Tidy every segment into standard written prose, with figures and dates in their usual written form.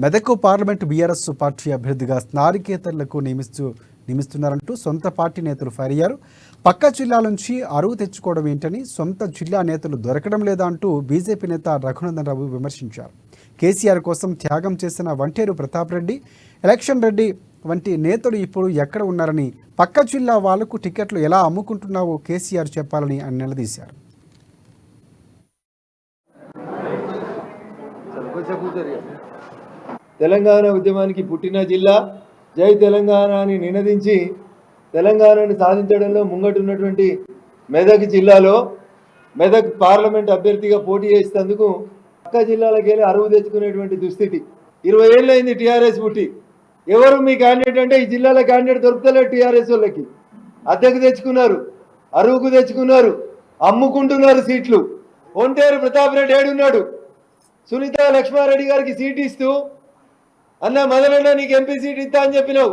Medak parliament BRS party అభ్యర్థిగా నారికేతర్లకు నియమిస్తున్నారంటూ సొంత party నేతలు ఫైర్ అయ్యారు. పక్క జిల్లా నుంచి అరువు తెచ్చుకోవడం ఏంటని, సొంత జిల్లా నేతలు దొరకడం లేదా అంటూ బీజేపీ నేత రఘునందన్ రావు విమర్శించారు. కేసీఆర్ కోసం త్యాగం చేసిన వంటేరు ప్రతాప్ రెడ్డి, ఎలక్షన్ రెడ్డి వంటి నేతలు ఇప్పుడు ఎక్కడ ఉన్నారని, పక్క జిల్లా వాళ్లకు టికెట్లు ఎలా అమ్ముకుంటున్నావో కేసీఆర్ చెప్పాలని ఆయన నిలదీశారు. తెలంగాణ ఉద్యమానికి పుట్టిన జిల్లా, జై తెలంగాణ అని నినదించి తెలంగాణను సాధించడంలో ముంగటున్నటువంటి మెదక్ జిల్లాలో మెదక్ పార్లమెంట్ అభ్యర్థిగా పోటీ చేసేందుకు పక్క జిల్లాలకు వెళ్ళి అరువు తెచ్చుకునేటువంటి దుస్థితి. 20 ఏళ్ళు అయింది టీఆర్ఎస్ పుట్టి. ఎవరు మీ క్యాండిడేట్ అంటే ఈ జిల్లాలో క్యాండిడేట్ దొరుకుతలేదు. టీఆర్ఎస్ వాళ్ళకి అద్దెకు తెచ్చుకున్నారు, అరువుకు తెచ్చుకున్నారు, అమ్ముకుంటున్నారు సీట్లు. ఒంటేరు ప్రతాప్ రెడ్డి ఏడున్నాడు? సునీత లక్ష్మారెడ్డి గారికి సీట్ ఇస్తూ, అన్న మొదలన్నా నీకు ఎంపీ సీట్ ఇస్తా అని చెప్పినావు,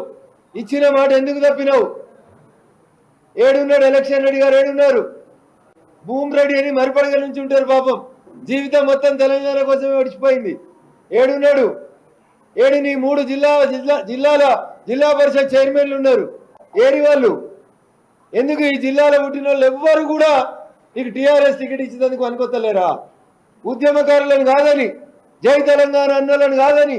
ఇచ్చిన మాట ఎందుకు తప్పినావు? ఏడున్నాడు? ఎలక్షన్ రెడ్డి గారు ఏడున్నారు? భూమి రెడ్డి అని మరిపడగ నుంచి ఉంటారు పాపం, జీవితం మొత్తం తెలంగాణ కోసమే ఒడిచిపోయింది. ఏడున్నాడు? ఏడు నీ 3 జిల్లాల జిల్లా పరిషత్ చైర్మన్లు ఉన్నారు, ఏడి వాళ్ళు? ఎందుకు ఈ జిల్లాలో పుట్టిన వాళ్ళు ఎవ్వరు కూడా నీకు టీఆర్ఎస్ టికెట్ ఇచ్చేందుకు అనుకోతలేరా? ఉద్యమకారులను కాదని, జై తెలంగాణ అన్నోళ్ళని కాదని,